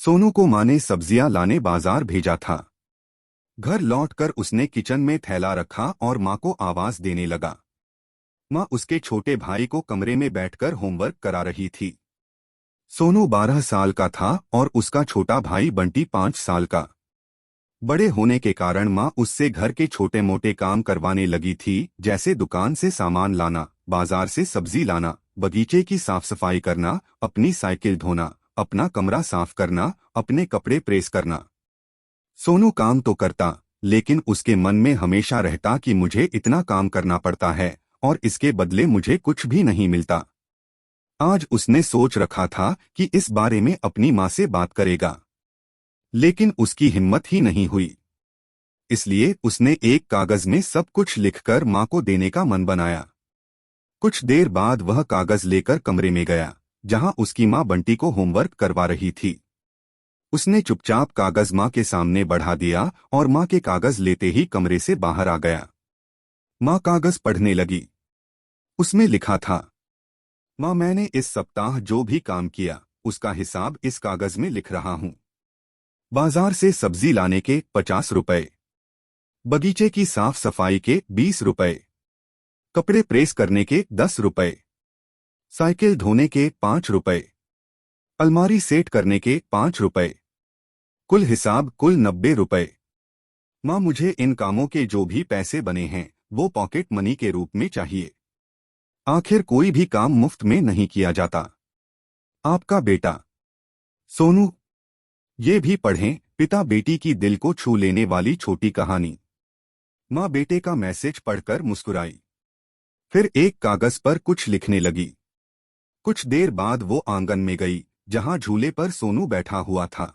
सोनू को माँ ने सब्जियां लाने बाजार भेजा था। घर लौटकर उसने किचन में थैला रखा और माँ को आवाज देने लगा। माँ उसके छोटे भाई को कमरे में बैठकर होमवर्क करा रही थी। सोनू 12 साल का था और उसका छोटा भाई बंटी 5 साल का। बड़े होने के कारण माँ उससे घर के छोटे मोटे काम करवाने लगी थी, जैसे दुकान से सामान लाना, बाजार से सब्जी लाना, बगीचे की साफ सफाई करना, अपनी साइकिल धोना, अपना कमरा साफ करना, अपने कपड़े प्रेस करना। सोनू काम तो करता, लेकिन उसके मन में हमेशा रहता कि मुझे इतना काम करना पड़ता है और इसके बदले मुझे कुछ भी नहीं मिलता। आज उसने सोच रखा था कि इस बारे में अपनी माँ से बात करेगा, लेकिन उसकी हिम्मत ही नहीं हुई। इसलिए उसने एक कागज में सब कुछ लिखकर माँ को देने का मन बनाया। कुछ देर बाद वह कागज लेकर कमरे में गया, जहाँ उसकी माँ बंटी को होमवर्क करवा रही थी। उसने चुपचाप कागज माँ के सामने बढ़ा दिया और माँ के कागज लेते ही कमरे से बाहर आ गया। माँ कागज पढ़ने लगी। उसमें लिखा था, माँ मैंने इस सप्ताह जो भी काम किया उसका हिसाब इस कागज में लिख रहा हूँ। बाजार से सब्जी लाने के 50 रुपए, बगीचे की साफ सफाई के 20 रुपए, कपड़े प्रेस करने के 10 रुपए, साइकिल धोने के 5 रुपए, अलमारी सेट करने के 5 रुपए, कुल हिसाब कुल 90 रुपए। माँ मुझे इन कामों के जो भी पैसे बने हैं वो पॉकेट मनी के रूप में चाहिए। आखिर कोई भी काम मुफ्त में नहीं किया जाता। आपका बेटा सोनू। ये भी पढ़ें, पिता बेटी की दिल को छू लेने वाली छोटी कहानी। माँ बेटे का मैसेज पढ़कर मुस्कुराई, फिर एक कागज पर कुछ लिखने लगी। कुछ देर बाद वो आंगन में गई, जहां झूले पर सोनू बैठा हुआ था।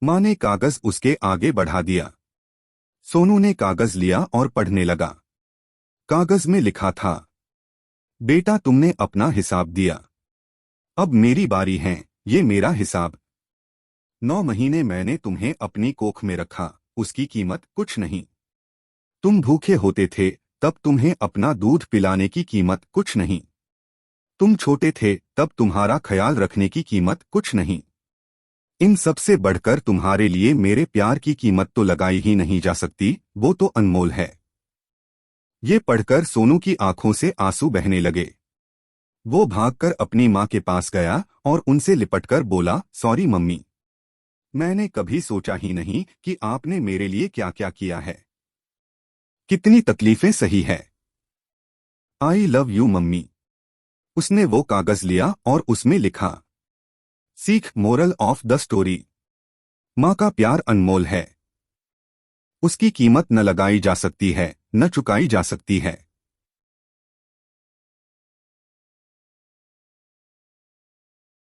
माँ ने कागज उसके आगे बढ़ा दिया। सोनू ने कागज लिया और पढ़ने लगा। कागज में लिखा था, बेटा तुमने अपना हिसाब दिया, अब मेरी बारी है, ये मेरा हिसाब। 9 महीने मैंने तुम्हें अपनी कोख में रखा, उसकी कीमत कुछ नहीं। तुम भूखे होते थे तब तुम्हें अपना दूध पिलाने की कीमत कुछ नहीं। तुम छोटे थे तब तुम्हारा ख्याल रखने की कीमत कुछ नहीं। इन सब से बढ़कर तुम्हारे लिए मेरे प्यार की कीमत तो लगाई ही नहीं जा सकती, वो तो अनमोल है। ये पढ़कर सोनू की आंखों से आंसू बहने लगे। वो भागकर अपनी माँ के पास गया और उनसे लिपटकर बोला, सॉरी मम्मी, मैंने कभी सोचा ही नहीं कि आपने मेरे लिए क्या क्या किया है, कितनी तकलीफें सही है। I love you mummy. उसने वो कागज लिया और उसमें लिखा, सीख मोरल ऑफ द स्टोरी। माँ का प्यार अनमोल है, उसकी कीमत न लगाई जा सकती है, न चुकाई जा सकती है।